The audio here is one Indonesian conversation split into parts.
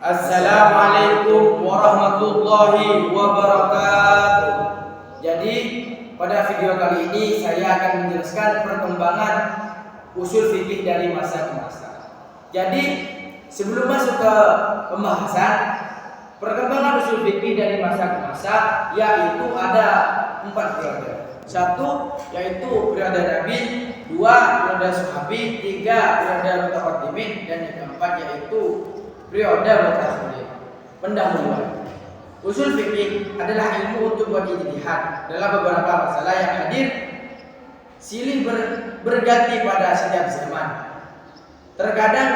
Assalamualaikum warahmatullahi wabarakatuh. Jadi pada video kali ini saya akan menjelaskan perkembangan usul fikih dari masa ke masa. Jadi sebelum masuk ke pembahasan perkembangan usul fikih dari masa ke masa, yaitu ada 4 periode. 1 yaitu periode Nabi, 2 periode Sahabi, 3 periode Mutaqaddimin, dan yang keempat yaitu periode mutakhir, pendahuluan. Usul fikih adalah ilmu untuk berijtihad dalam beberapa masalah yang hadir silih berganti pada setiap zaman. Terkadang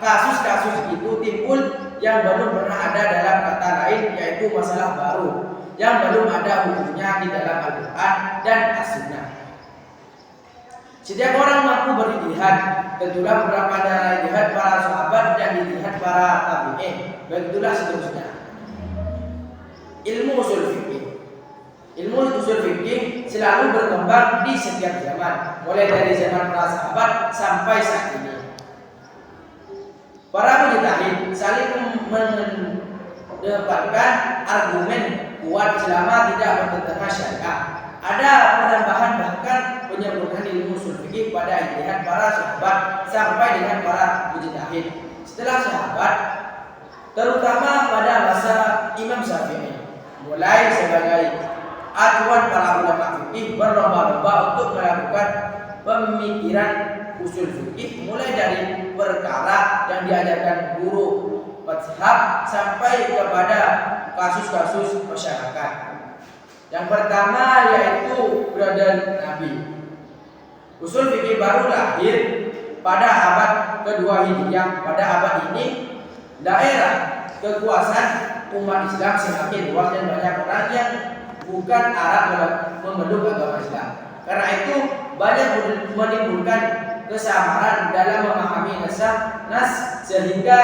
kasus-kasus itu timbul yang belum pernah ada dalam kata lain, yaitu masalah baru yang belum ada hukumnya di dalam Al-Quran dan As-Sunnah. Setiap orang mampu berijtihad, tentulah beberapa dari ijtihad para sahabat dan ijtihad para tabi'in. Begitulah seterusnya. Ilmu usul fikih selalu berkembang di setiap zaman, mulai dari zaman para sahabat sampai saat ini. Para mujtahid saling mendapatkan argumen kuat selama tidak bertentangan syariat. Ada penambahan bahkan penyempurnaan ilmu usul fikih pada ijtihad para sahabat sampai dengan para mujtahid setelah sahabat, terutama pada masa Imam Syafi'i, mulai sebagai acuan para ulama fikih berlomba-lomba untuk melakukan pemikiran usul fikih, mulai dari perkara yang diajarkan guru mazhab sampai kepada kasus-kasus masyarakat. Yang pertama yaitu periode Nabi. Usul fikih baru lahir pada abad kedua Hijriah. Pada abad ini daerah kekuasaan umat Islam semakin luas dan banyak orang yang bukan Arab memeluk agama Islam. Karena itu banyak menimbulkan kesamaran dalam memahami nas sehingga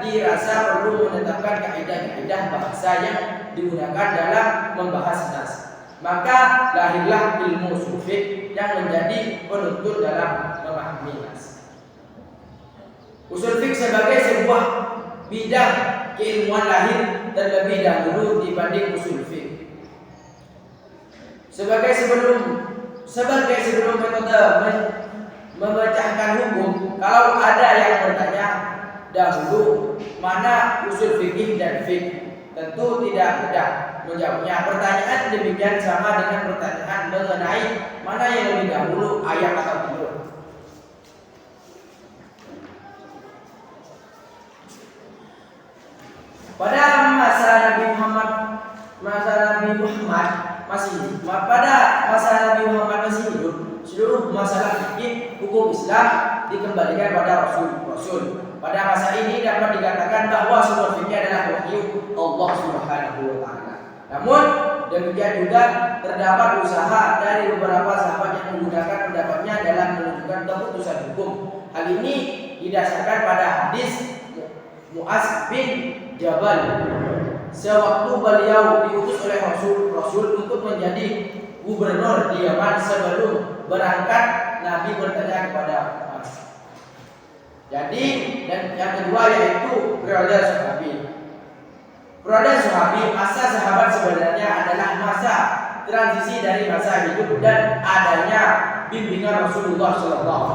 dirasa perlu menetapkan kaidah-kaidah bahasa yang digunakan dalam membahas nas. Maka lahirlah ilmu usul fikih yang menjadi penuntun dalam memahami nas. Usul fikih sebagai sebuah bidang keilmuan lahir terlebih dahulu dibanding usul fikih. Sebagai sebelum metode memecahkan hukum, kalau ada yang bertanya dahulu mana usul fikih dan fikih, tentu tidak mudah menjawabnya. Pertanyaan demikian sama dengan pertanyaan mengenai mana yang lebih dahulu, ayam atau telur. Pada masa Nabi Muhammad masih hidup, seluruh masalah fikih hukum Islam dikembalikan pada Rasul. Pada masa ini dapat dikatakan bahwa semua fikih adalah wahyu Allah Subhanahu wa taala. Namun demikian juga terdapat usaha dari beberapa sahabat yang menggunakan pendapatnya dalam menunjukkan keputusan hukum. Hal ini didasarkan pada hadis Mu'adz bin Jabal sewaktu beliau diutus oleh Rasul untuk menjadi gubernur di Yaman. Sebelum berangkat, Nabi bertanya kepada Mu'adz. Jadi, dan yang kedua yaitu periode Sahabi. Periode Sahabi, masa sahabat sebenarnya adalah masa transisi dari masa hidup dan adanya bimbingan Rasulullah SAW.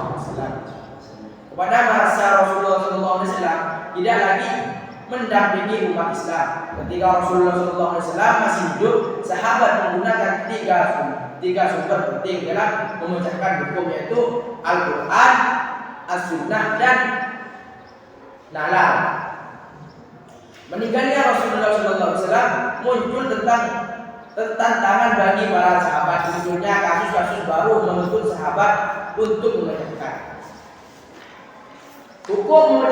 Kepada masa Rasulullah SAW tidak lagi mendampingi umat Islam. Ketika Rasulullah SAW masih hidup, sahabat menggunakan tiga sumber penting dalam memecahkan hukum, yaitu Al-Quran, As-Sunnah, dan Nalar. Meninggalnya Rasulullah SAW muncul tentang tantangan bagi para sahabat. Munculnya kasus-kasus baru menuntut sahabat untuk memecahkan hukum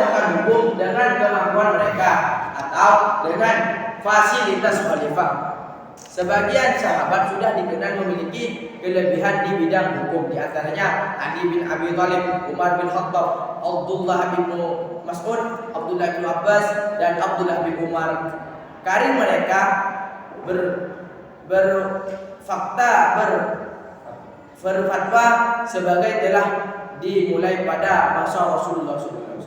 dengan kemampuan mereka atau dengan fasilitas khalifah. Sebagian sahabat sudah dikenal memiliki kelebihan di bidang hukum, di antaranya Ali bin Abi Thalib, Umar bin Khattab, Abdullah bin Mas'ud, Abdullah bin Abbas, dan Abdullah bin Umar. Karir mereka berfatwa sebagai telah dimulai pada masa Rasulullah SAW.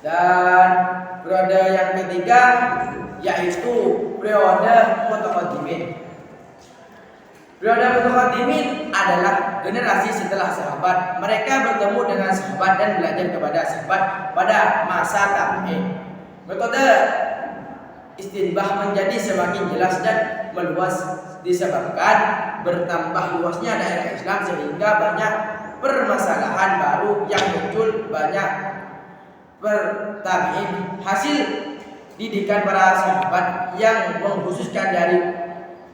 Dan periode yang ketiga yaitu periode mutaqaddimin. Periode mutaqaddimin adalah generasi setelah sahabat. Mereka bertemu dengan sahabat dan belajar kepada sahabat pada masa tabi'in. Metode istinbah menjadi semakin jelas dan meluas disebabkan bertambah luasnya daerah Islam sehingga banyak permasalahan baru yang muncul, banyak pertabiin. Hasil didikan para sahabat yang mengkhususkan dari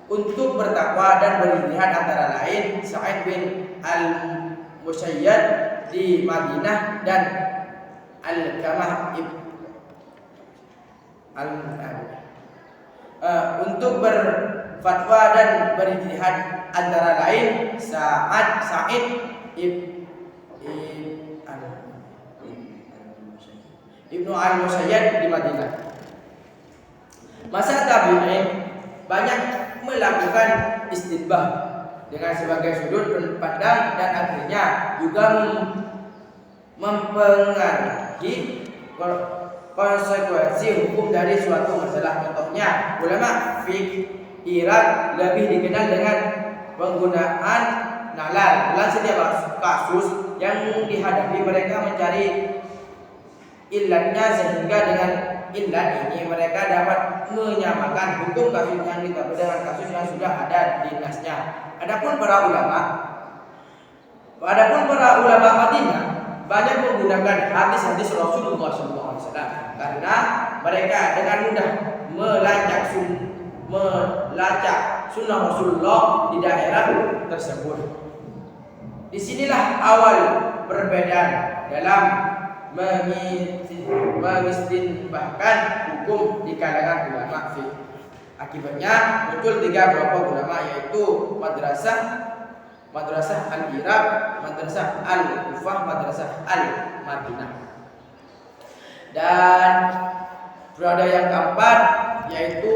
untuk bertakwa dan berijtihad antara lain Sa'id bin al-Musayyad di Madinah dan Al-Kamah untuk berfatwa dan berijtihad antara lain Sa'id Ibnu al-Musayyad di Madinah. Masa tabi'in banyak melakukan istinbah dengan sebagai sudut pandang dan akhirnya juga mempengaruhi konsekuensi hukum dari suatu masalah. Contohnya, ulama fiqh Irak lebih dikenal dengan penggunaan nalar dalam setiap kasus yang dihadapi. Mereka mencari illatnya sehingga dengan illat ini mereka dapat menyamakan hukum kasus yang ditambah dengan kasus yang sudah ada di nasnya. Adapun para ulama Madinah banyak menggunakan hadis-hadis Rasulullah SAW karena mereka dengan mudah melacak sunnah Rasulullah di daerah tersebut. Disinilah awal perbedaan dalam mengistinbahkan hukum di kalangan ulama fiqh. Akibatnya muncul 3 kelompok ulama, yaitu madrasah al-Iraq, madrasah al-Kufah, madrasah al-Madinah. Dan periode yang keempat yaitu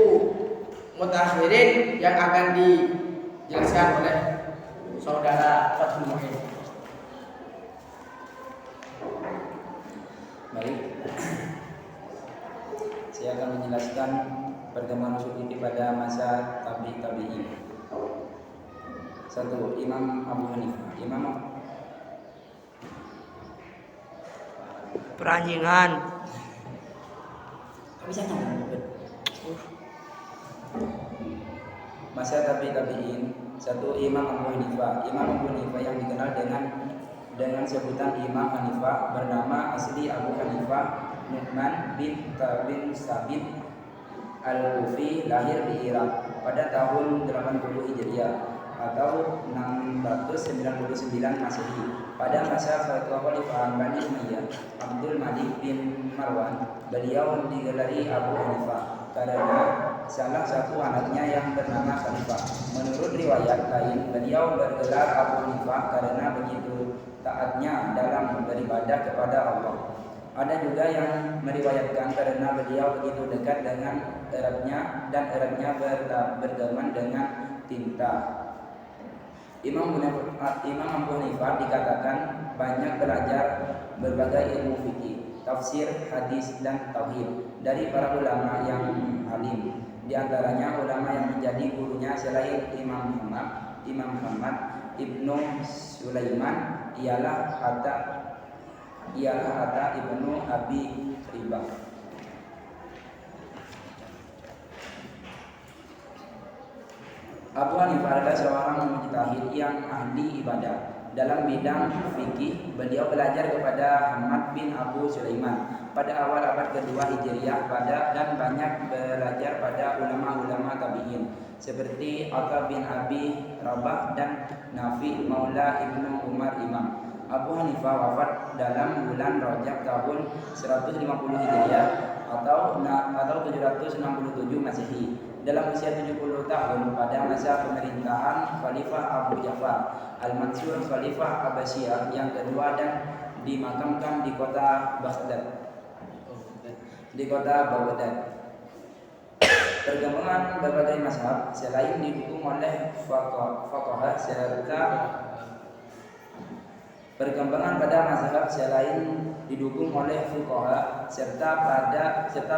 mutakhirin yang akan dijelaskan oleh saudara Fathul Mu'in. Baik, saya akan menjelaskan perkembangan usul fikih pada masa tabi'in. 1. Imam Abu Hanifah. Peranjingan. Bisa nyambung. Masa tabi'in. 1. Imam Abu Hanifah. Imam Abu Hanifah yang dikenal dengan sebutan Imam Hanifah bernama asli Abu Hanifah Nu'man bin Sabit Al-Kufi, lahir di Irak pada tahun 80 Hijriah atau 699 Masehi. Pada masa Khalifah Bani Umayyah Abdul Malik bin Marwan, beliau digelari Abu Hanifah karena salah satu anaknya yang bernama Khalifah. Menurut riwayat lain, beliau bergelar Abu Hanifah karena begitu taatnya dalam beribadah kepada Allah. Ada juga yang meriwayatkan karena beliau begitu dekat dengan eratnya dan eratnya berteman dengan tinta. Imam Abu Hanifah dikatakan banyak belajar berbagai ilmu fikih, tafsir, hadis, dan tauhid dari para ulama yang alim. Di antaranya ulama yang menjadi gurunya selain Imam Muhammad Ibnu Sulaiman ialah Hatta Ibnu Abi Ribah. Abu Hanifah adalah seorang mujtahid yang ahli ibadah. Dalam bidang fikih, beliau belajar kepada Ahmad bin Abu Sulaiman pada awal abad kedua Hijriah dan banyak belajar pada ulama-ulama tabi'in seperti Atta bin Abi Rabah dan Nafi Maula Ibnu Umar Imam. Abu Hanifah wafat dalam bulan Rajab tahun 150 Hijriah atau 767 Masehi dalam usia 70 tahun pada masa pemerintahan Khalifah Abu Ja'far Al-Mansur Khalifah Abbasiyah yang kedua dan dimakamkan di kota Baghdad. Perkembangan berbagai mazhab selain didukung oleh fuqaha serta Perkembangan pada mazhab selain didukung oleh fuqaha serta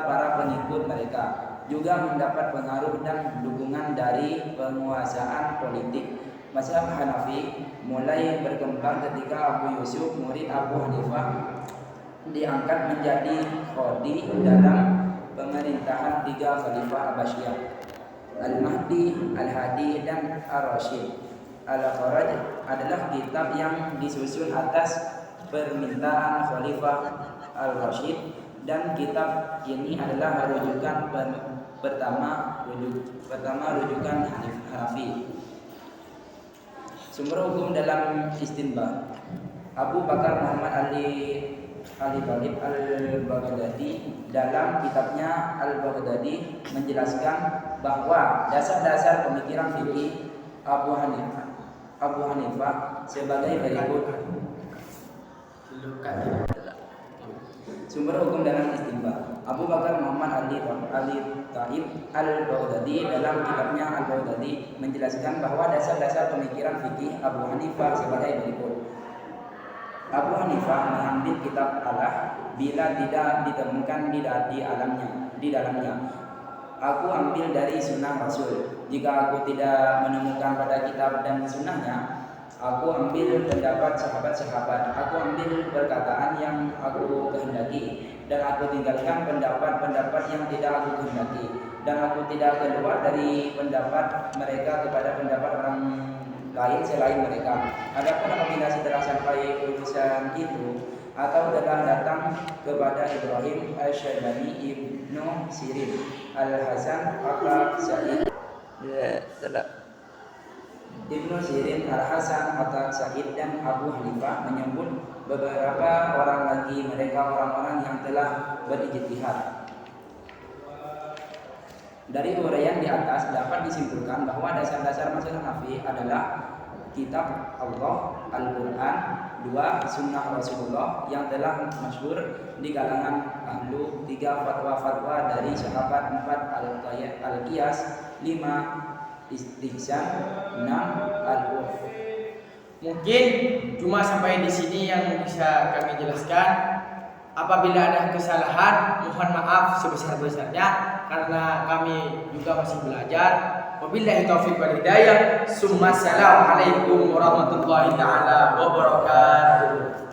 para pengikut mereka juga mendapat pengaruh dan dukungan dari penguasaan politik. Mazhab Hanafi mulai berkembang ketika Abu Yusuf, murid Abu Hanifah, diangkat menjadi qadhi dalam pemerintahan 3 khalifah Abbasiyah, Al-Mahdi, Al-Hadi, dan Ar-Rasyid. Al-Kharaj adalah kitab yang disusun atas permintaan Khalifah Al-Rasyid, dan kitab ini adalah rujukan pertama rujukan Hanafi. Sumber hukum dalam istinbat. Abu Bakar Muhammad Ali Talib Al-Baghdadi dalam kitabnya Al-Baghdadi menjelaskan bahwa dasar-dasar pemikiran fikih Abu Hanifah sebagai berikut. Sumber hukum dalam istinbat. Abu Bakar Muhammad Ali Taib Al-Baghdadi dalam kitabnya Al-Baghdadi menjelaskan bahwa dasar-dasar pemikiran fikih Abu Hanifah sebagai berikut. Abu Hanifah mengambil kitab Allah bila tidak ditemukan di dalamnya. Aku ambil dari sunnah Rasul. Jika aku tidak menemukan pada kitab dan sunnahnya, aku ambil pendapat sahabat-sahabat. Aku ambil perkataan yang aku kehendaki, dan aku tinggalkan pendapat-pendapat yang tidak aku kehendaki, dan aku tidak keluar dari pendapat mereka kepada pendapat orang lain selain mereka. Adapun apabila setelah sampai urusan itu atau telah datang kepada Ibrahim Asy-Syaibani, Ibnu Sirin, Al-Hasan, Sa'id, Ibnu Sirin, Al-Hasan, Sa'id, dan Abu Hanifah menyebut beberapa orang lagi, mereka orang-orang yang telah berijtihad. Dari uraian di atas dapat disimpulkan bahwa dasar-dasar mazhab Hanafi adalah kitab Allah, Al-Quran, 2 sunnah Rasulullah yang telah masyhur di kalangan ahlu, 3 fatwa-fatwa dari sahabat, 4 al-qiyas, 5 istihsan, 6 al-urf. Mungkin cuma sampai di sini yang bisa kami jelaskan. Apabila ada kesalahan, mohon maaf sebesar-besarnya karena kami juga masih belajar. Wabillahi taufiq wal hidayah. Assalamualaikum warahmatullahi taala wabarakatuh.